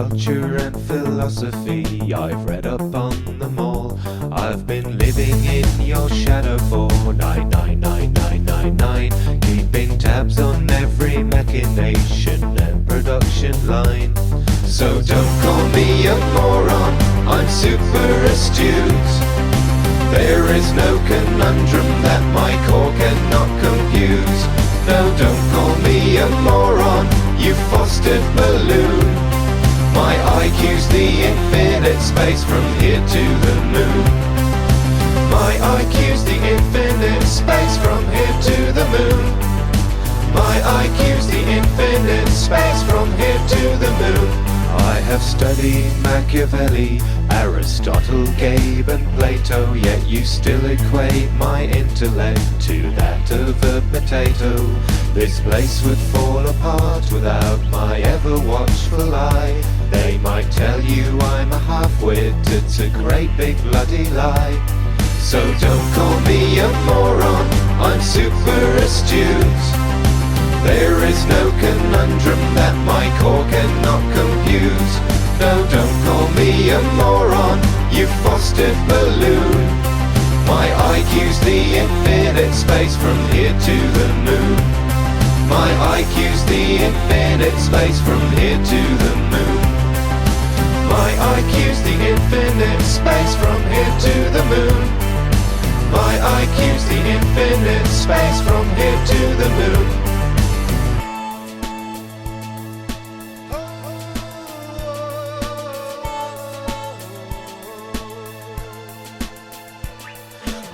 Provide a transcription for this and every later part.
culture and philosophy. I've read up on them all. I've been living in your shadow for 99999, keeping tabs on every machination and production line. So don't call me a moron, I'm super astute. There is no conundrum that my core cannot compute. No, don't call me a moron, you fostered balloon. My IQ's the infinite space from here to the moon. My IQ's the infinite space from here to the moon. My IQ's the infinite space from here to the moon. I have studied Machiavelli, Aristotle, Gabe and Plato, yet you still equate my intellect to that of a potato. This place would fall apart without my ever watchful eye. They might tell you I'm a half-wit, it's a great big bloody lie. So don't call me a moron, I'm super astute. There is no conundrum that my core cannot compute. No, don't call me a moron, you fostered balloon. My IQ's the infinite space from here to the moon. My IQ's the infinite space from here to the moon. My IQ's the infinite space from here to the moon. My IQ's the infinite space from here to the moon.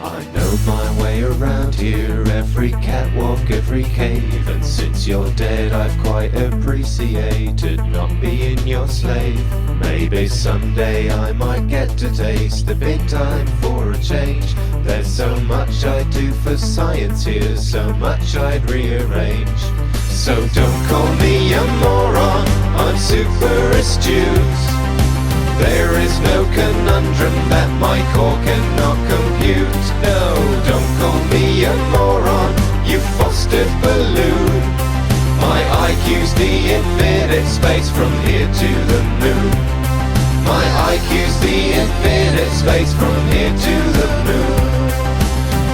I know my way around here, every catwalk, every cave. And since you're dead, I've quite appreciated not being your slave. Maybe someday I might get to taste the big time for a change. There's so much I'd do for science here, so much I'd rearrange. So don't call me a moron, I'm super astute. There is no conundrum that my core cannot compute. No, don't call me a moron, you fostered balloon. My IQ's the infinite space from here to the moon. My IQ's the infinite space from here to the moon.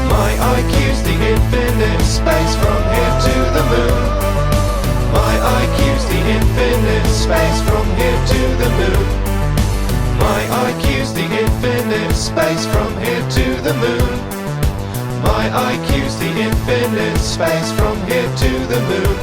My IQ's the infinite space from here to the moon. My IQ's the infinite space from here to the moon. My IQ's the infinite space from here to the moon. My IQ's the infinite space from here to the moon.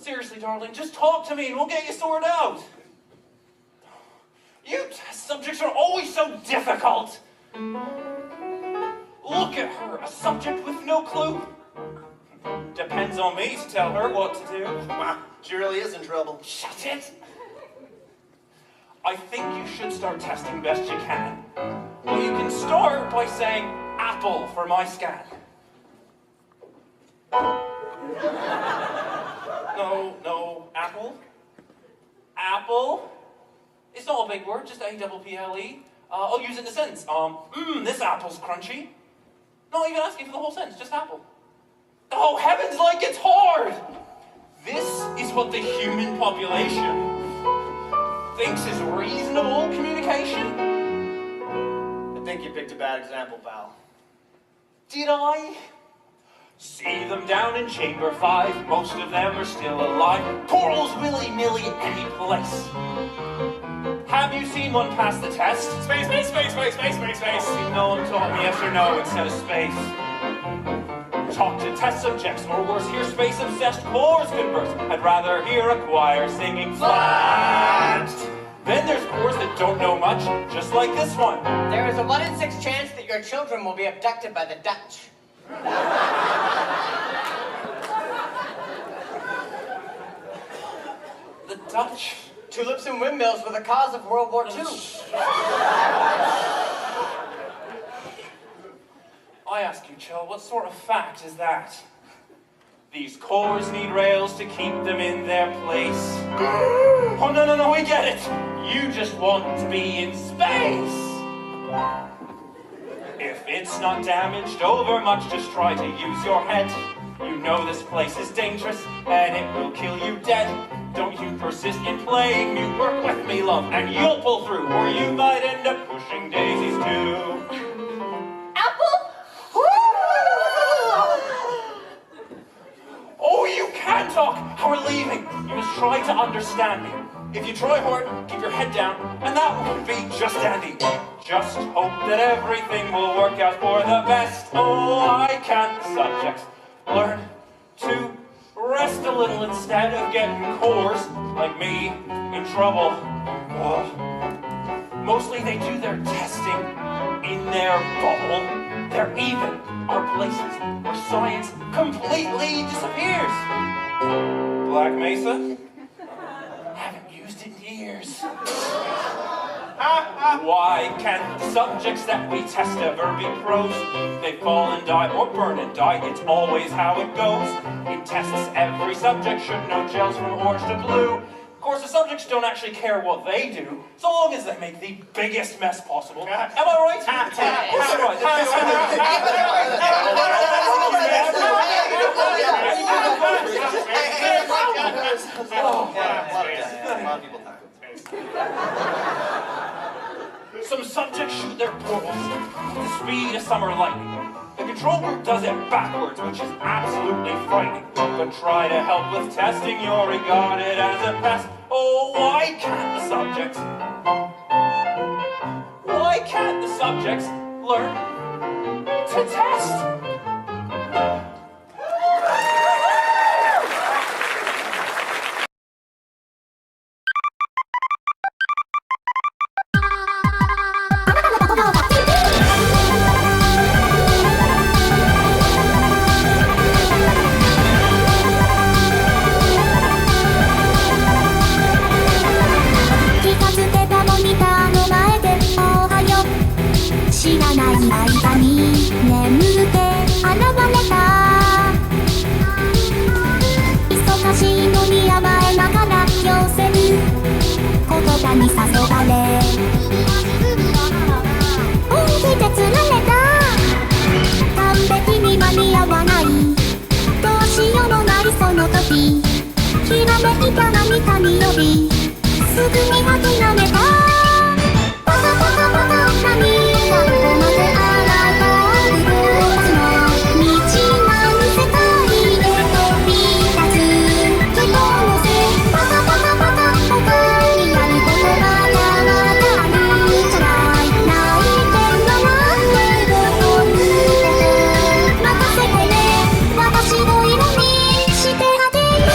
Seriously, darling, just talk to me and we'll get you sorted out. You test subjects are always so difficult. Look at her, a subject with no clue. Depends on me to tell her what to do. Wow, she really is in trouble. Shut it! I think you should start testing best you can. Well, you can start by saying apple for my scan. No, apple? Apple? It's not a big word, just A-double-P-L-E. I'll use it in a sentence. This apple's crunchy. Not even asking for the whole sentence, just apple. Oh, heavens, like it's hard! This is what the human population thinks is reasonable communication? I think you picked a bad example, pal. Did I? See them down in Chamber 5, most of them are still alive. Corals willy-nilly any place. Have you seen one pass the test? Space. No one told me yes or no instead of space. Talk to test subjects, or worse, hear space-obsessed cores converse. I'd rather hear a choir singing flat. Then there's cores that don't know much, just like this one. There is a 1 in 6 chance that your children will be abducted by the Dutch. The Dutch? Tulips and windmills were the cause of World War II. I ask you, Chell, what sort of fact is that? These cores need rails to keep them in their place. Oh, no, we get it. You just want to be in space. If it's not damaged over much, just try to use your head. You know this place is dangerous, and it will kill you dead. Don't you persist in playing mute, work with me, love, and you'll pull through, or you might end up pushing daisies too. Apple? Oh, you can talk! How are leaving? You must try to understand me. If you try hard, keep your head down, and that would be just dandy. Just hope that everything will work out for the best. Oh, I can't subjects learn to rest a little instead of getting cores like me in trouble. Oh. Mostly they do their testing in their bubble. There even are places where science completely disappears. Black Mesa? Haven't used it in years. Why can't the subjects that we test ever be pros? They fall and die or burn and die, it's always how it goes. In tests, every subject should know gels from orange to blue. Of course, the subjects don't actually care what they do, so long as they make the biggest mess possible. Am I right? Yes, I'm right. Some subjects shoot their portals with the speed of summer lightning. The control group does it backwards, which is absolutely frightening. But try to help with testing, you're regarded as a pest. Oh, why can't the subjects learn to test?知らない間に眠ってくに諦めた。パタパタパタ何がどこまであなたを動かすの。未知なる世界へ飛び立つ希望のせパタパタパタ他にやることまだまだあるじゃない。泣いて笑ってどこにいて任せてね。私の色にしてあげる。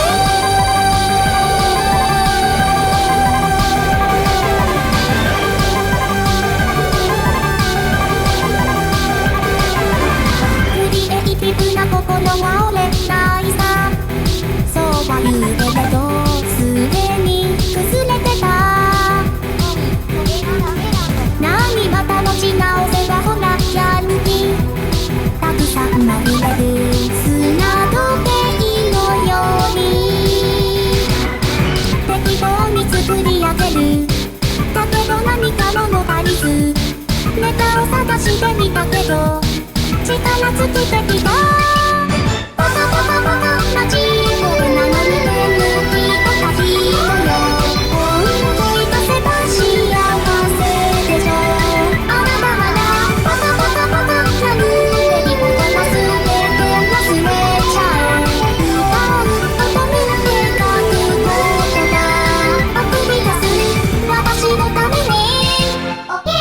クリエイティブな心は折れないさ。そうは言うけれどすでに崩れてた。何また持ち直せばほらやる気たくさんまみれる砂時計のように適当に作り上げる。だけど何か物足りずネタを探してみたけど力尽きてきた。パタパタパタマジックなのに手抜きとかひどよ。本当生かせば幸せでしょ。あなたまだパタパタパタやるべきことが全て忘れちゃえ。歌うこと見て書くことが送り出す私のために。オッケ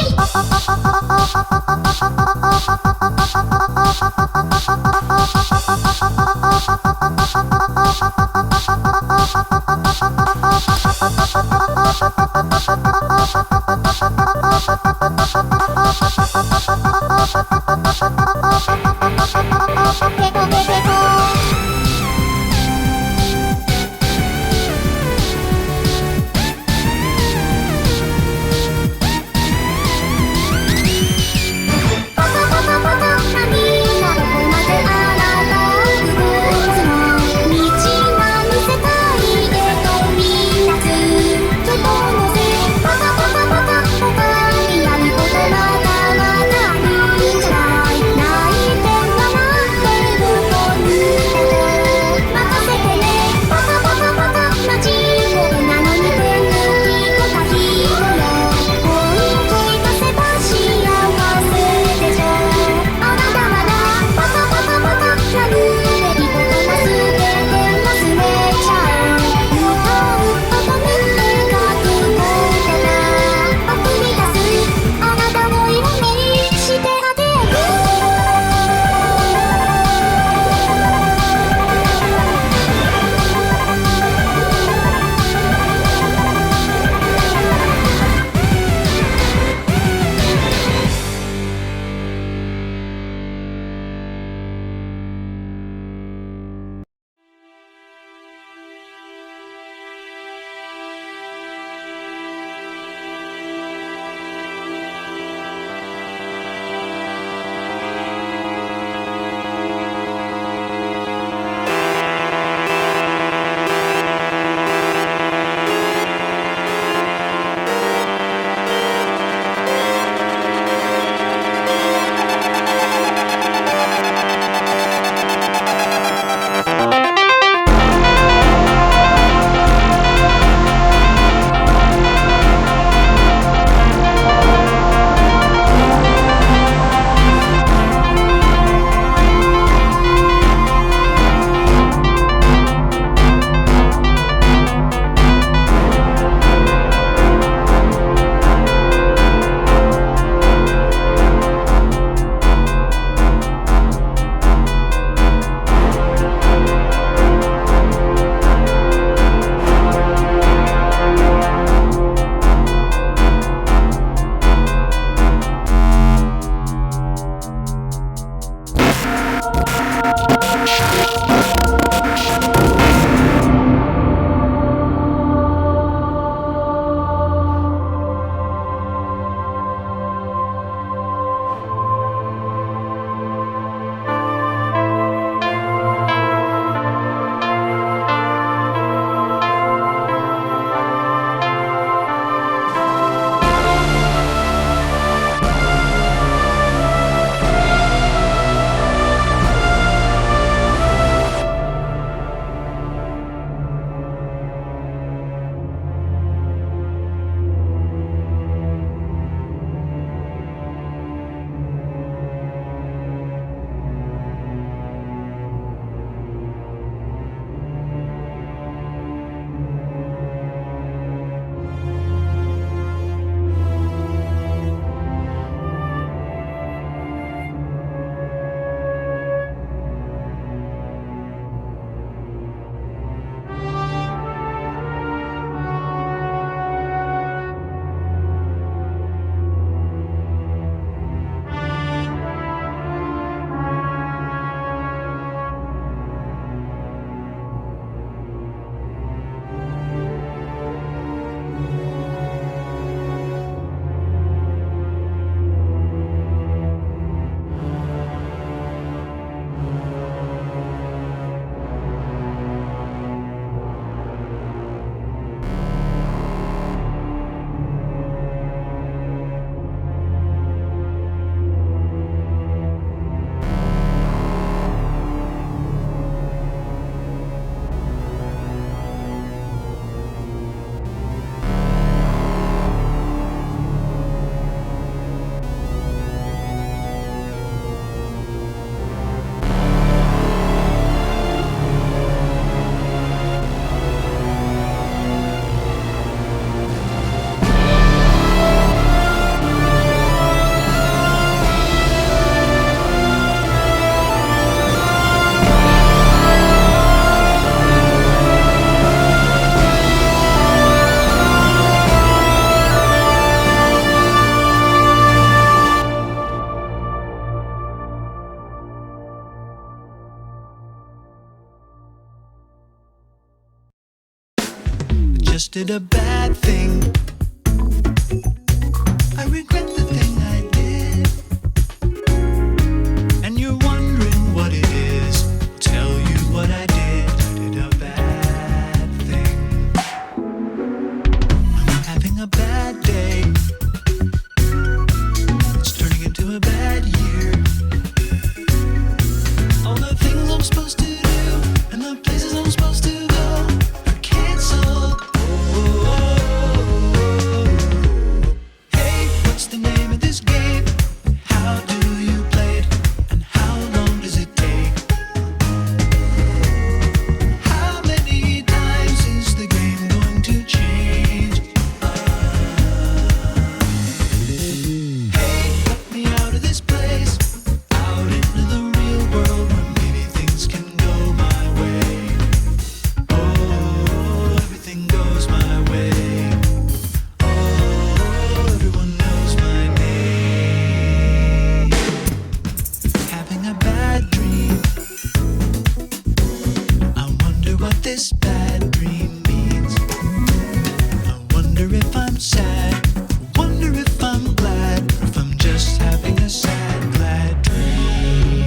パタパタパタ何がどこまであなたを動かすの。未知なる世界へ飛び立つ希望のせパタパタパタ他にやることまだまだあるんじゃない。泣いて笑ってどこにいて任せてね。パタパタパタマジックなのに手抜きとかひどよ。本気出せば幸せでしょ。あなたまだパタパタパタやるべきことが全て忘れちゃえ。歌うこと見て書くことが送り出すあなたの色にしてあげる。just did a bad thing. I regret the thing I did. And you're wondering what it is. I'll tell you what I did. I did a bad thing. I'm having a bad day. It's turning into a bad year. All the things I'm supposed to do and the places I'm supposed to go are canceled. Hey, what's the name of this game? How do you play it? And how long does it take? How many times is the game going to change? Hey, let me out of this place, out into the real world where maybe things can go my way. Oh, everything goes my way. Oh, everyone knows my name. Having a bad dream. I wonder what this bad dream means. I wonder if I'm sad. I wonder if I'm glad. Or if I'm just having a sad, glad dream.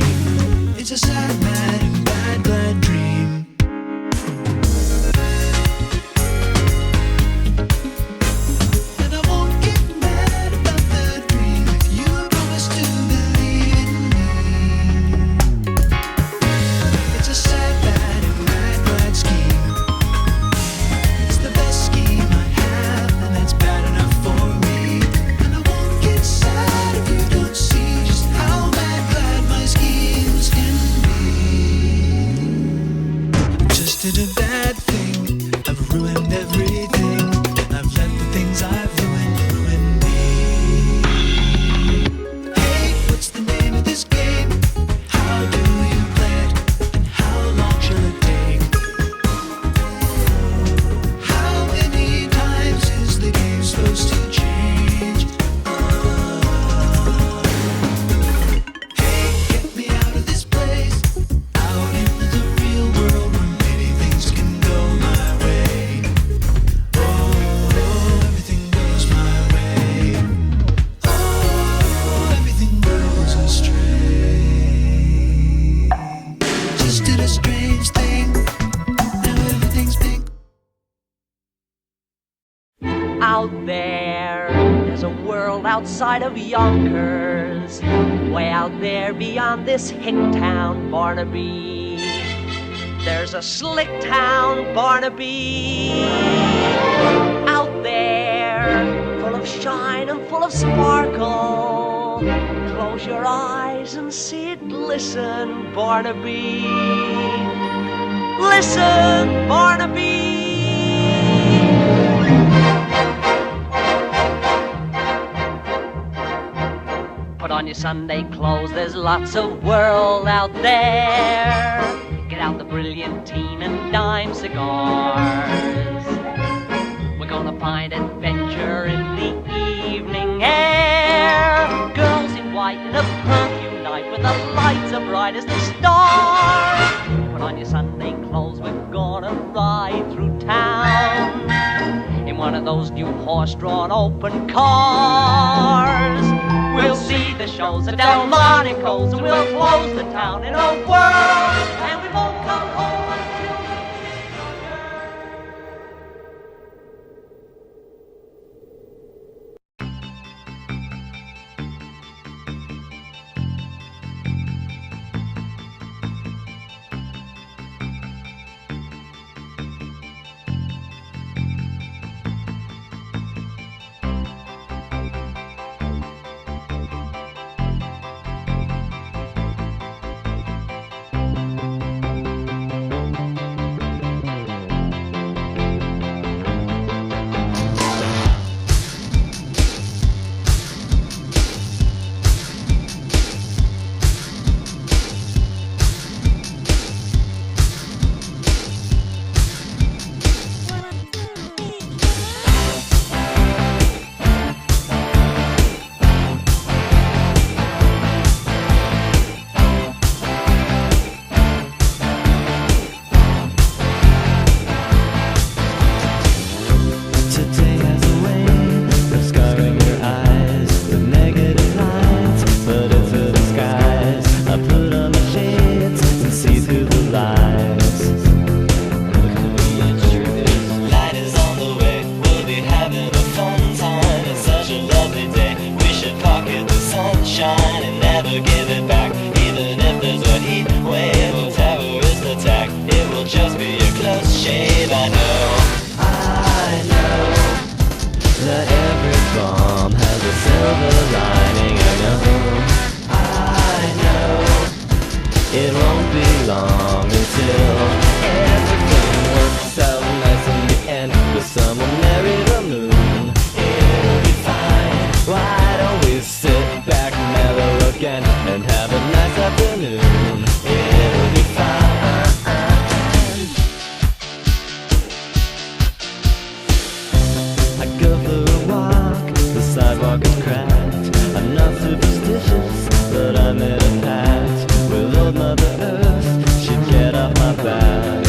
It's a sad, mad, and bad, glad dream. And I won't get mad about the dream if you promise to believe in me. It's a sad, bad, and bad, glad scheme. It's the best scheme I have, and that's bad enough for me. And I won't get sad if you don't see just how bad, glad my schemes can be. I just did a bad thing. I've ruined everything. I've let the things I've ruined ruin me. Hey, what's the name of this game? How do you play it? And how long shall it take? How many times is the game supposed to change? Hey, get me out of this place, out into the real world where maybe things can go my way. Oh, everything goes my way. Oh, everything goes astray. Just did a strange thing. Now everything's pink. Out there's a world outside of Yonkers, way out there beyond this hick town, Barnaby. There's a slick town, Barnaby, out there, full of shine and full of sparkle. Close your eyes and see it glisten, Barnaby. Listen, Barnaby. Put on your Sunday clothes, there's lots of world out there. Get out the brilliantine and dime cigars. We're gonna find adventure in the evening air. Girls in white in a perfume night with the lights as bright as the stars. Put on your Sunday clothes, we're gonna ride through town in one of those new horse-drawn open cars. We'll see the shows at Delmonico's and we'll close the town in a whirl, and we won't come home until if there's a heat wave or terrorist attack, it will just be a close shave. I know that every bomb has a silver lining. I know it won't be long until everything works out nice in the end. The sun will marry the moon. It'll be fine. Why don't we sit back, mellow again, and have a nice afternoon? It'll be fine. I go for a walk, the sidewalk is cracked. I'm not superstitious, but I made a pact with old Mother Earth. She'd get off my back.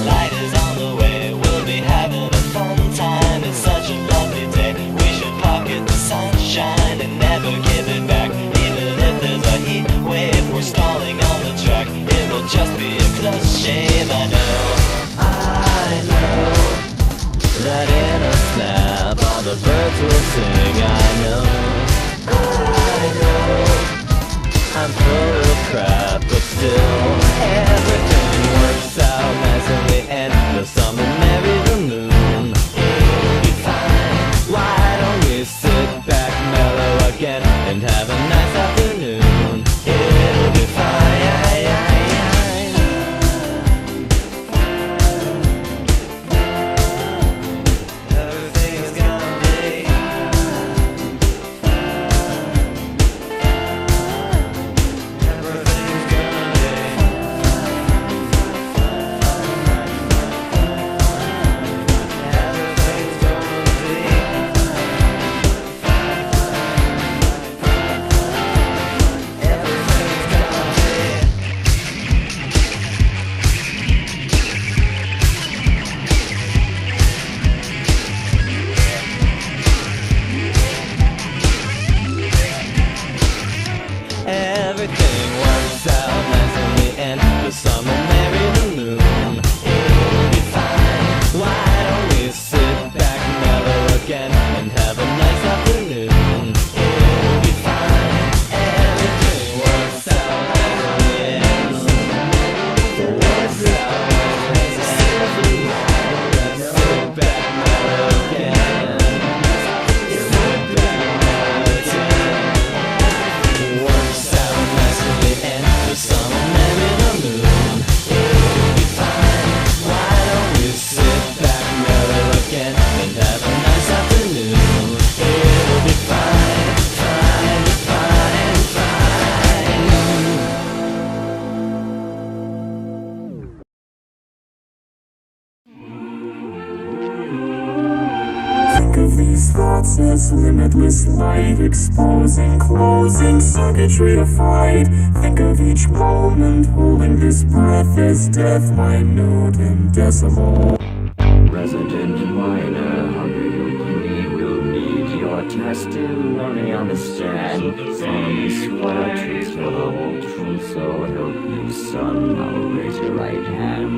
Light is on the way, we'll be having a fun time. It's such a lovely day, we should pocket the sunshine and never give it back. Even if there's a heat wave, we're stalling on the track. It will just be a close shave. I know that in a snap all the birds will sing. I know I'm full of crap, but still everything works out nice in the end. The sun will marry the moon. It'll be fine. Why don't we sit back, mellow again, and have a nice afternoon? It'll be fine. Everything works out nice in the end. The sun will marry the moon. It'll be fine. Why don't we sit back, mellow again, and have a nice afternoon? It'll be fine. Everything works out nice in the end. It works out nice in the end. Sit back, mellow again. Sit back, mellow again. Works out nice in the end. The sun will marry the moon. It'll be fine. Why don't we sit back, mellow again, and have a nice afternoon? It'll be fine, fine, fine, fine. Think of these thoughts as limitless light, exposing, closing, circuitry to fight. Think of each moment holding this breath as death, minute and decimal. Resident minor, hunger you bleed, will need your testimony, understand. Solemnly swear to tell the whole truth, so help you, son. I'll raise your right hand.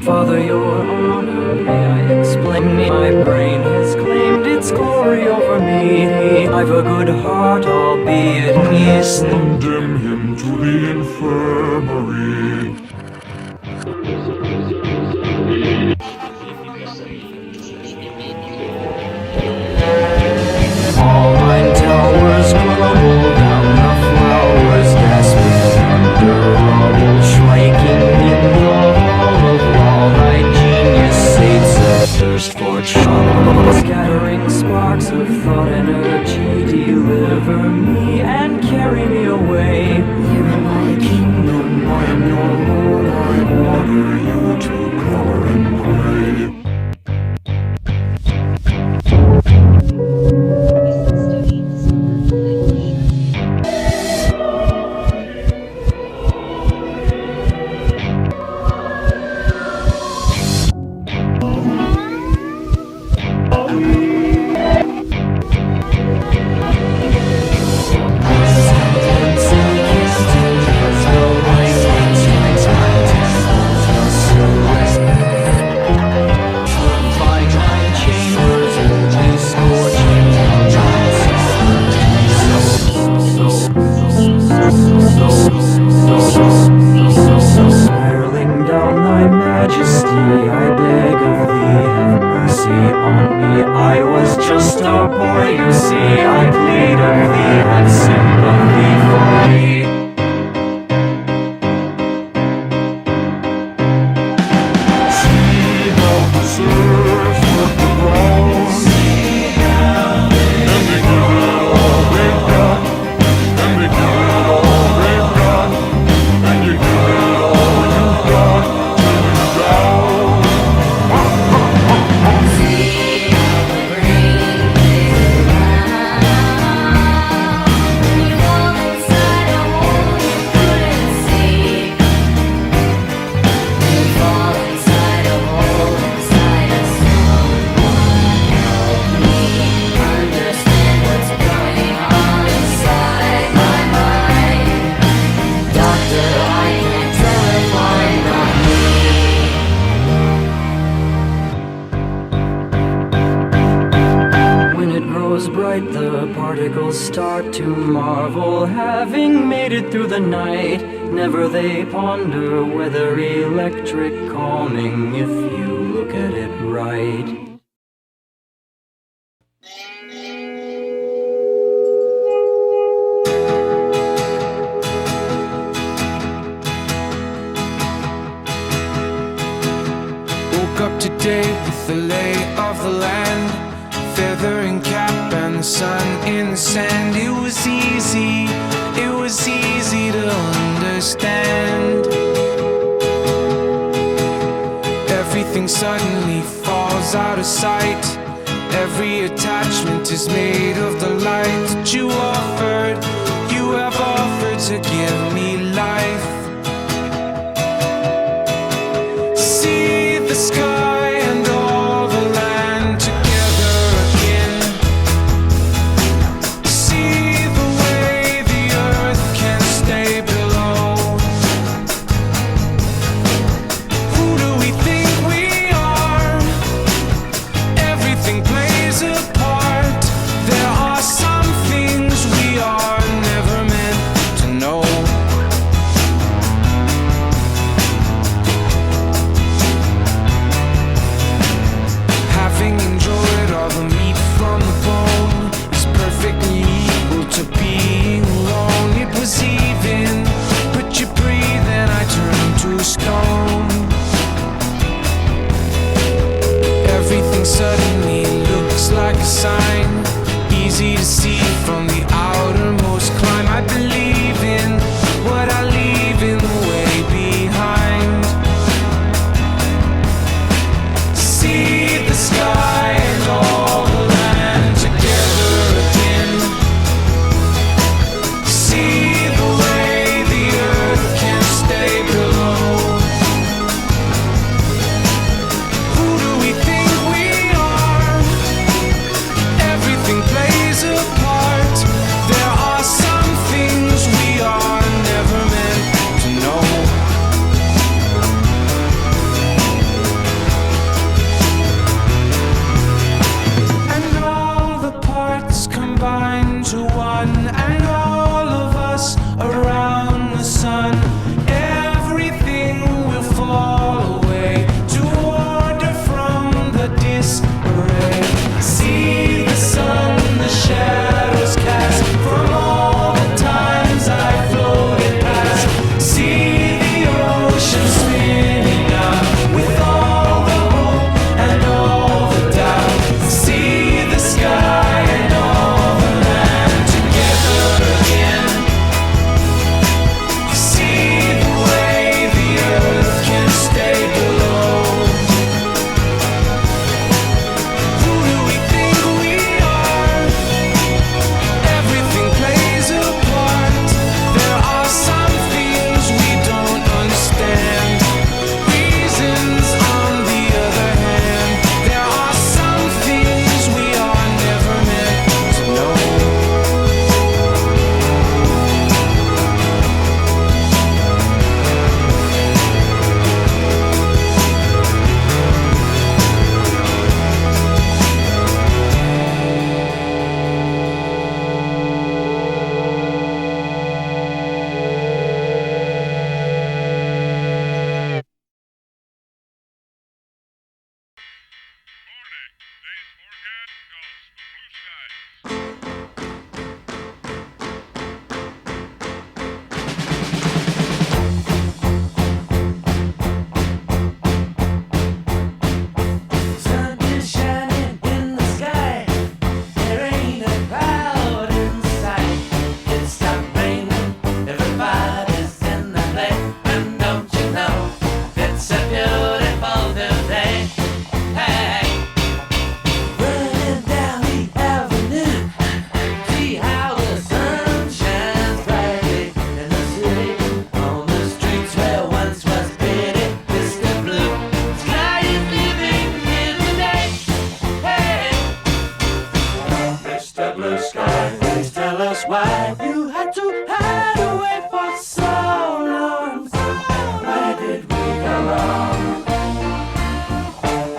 Father, your honor, may I explain? My brain has claimed its glory over me. I've a good heart, albeit yes. Condemn him to the infirmary. All mine towers crumble down, the flowers gasping under rubble, striking in the hall of law. Thy genius sates a thirst for trouble, scattering sparks of thought energy. Deliver me and carry me away. Here in my kingdom, I am your lord. I order you to cover and pray. more. You see, I pleadably have sympathy for me. See how the surf with the ground, and they give it all they've got, and they give it all they've got, and you give it all you've got to the ground. See how the brain plays around. When you fall inside a hole you couldn't see. When you fall inside a hole inside of someone, help me understand what's going on inside my mind. Doctor, I can't tell if I'm not me. When it grows bright, the particles start to marvel, having made it through the night. Never they ponder whether electric calming if you look at it right. Woke up today with the lay of the land, feather and cap and the sun in the sand. It was easy to understand. Everything suddenly falls out of sight. Every attachment is made of the light that you have offered to give me life. See the sky and all the land together again. See the way the earth can stay below. Who do we think we are? Everything plays a part. There are some things we are never meant to know. Having enjoyed all the meat from the bone is perfectly equal to being alone. It was even, but you breathe and I turn to stone. Everything suddenly looks like a sign, easy to see from the outermost climb. I believe in what I leave in the way behind. See the sky and all the land together again. See the way the earth can stay below. Who do we think we are? Everything plays a part. sky, please tell us why you had to hide away for so long. Where did we go wrong?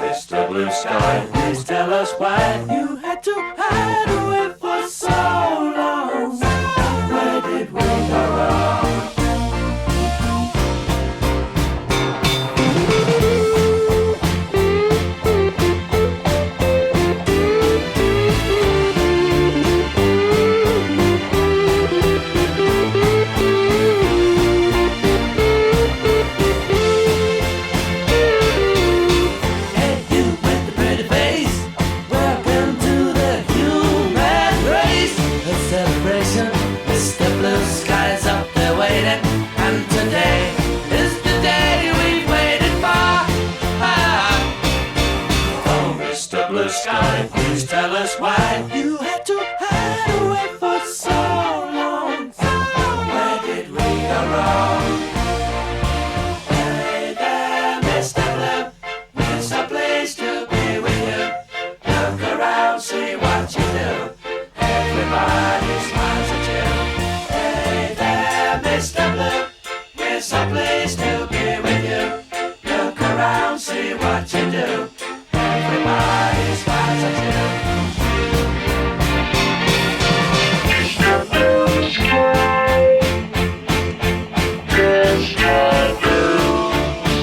Mr. Blue Sky, please tell us why you had to hide away for so long. Where did we go wrong? Sky, please tell us why you had to hide away for so long. Where did we go wrong? Hey there, Mr. Blue, it's a place to be with you. Look around, see what you do. Everybody smiles at you. Hey there, Mr. Blue, it's a place to be with you. Look around, see what you do. Everybody smiles at you. Mr. Blue Sky, Mr. Blue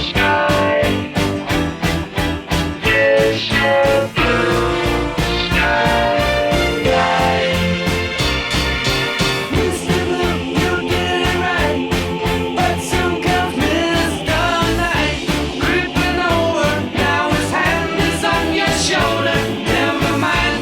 Sky, Mr. Blue Sky. Mr. Blue, you did it right, but soon comes Mr. Night, creeping over. Now his hand is on your shoulder. Never mind,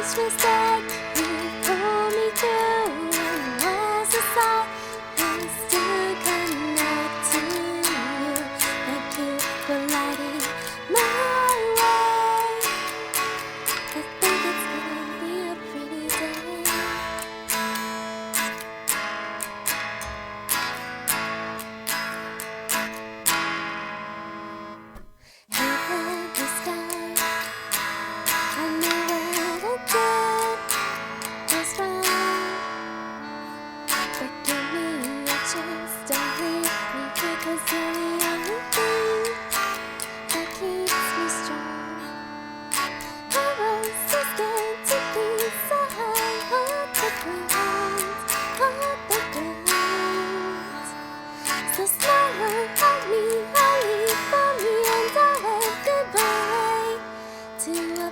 wish was that you pulled me through. And as I saw you still connect to you, thank you for lighting my way. I think it's gonna be a pretty day. Hey, the sky, I know what I did was wrong, but give me a chance, don't leave me here, 'cause you're the only thing that keeps me strong. I was so scared to be so high off the ground, so smile at me, I leave for me, and I wave goodbye to a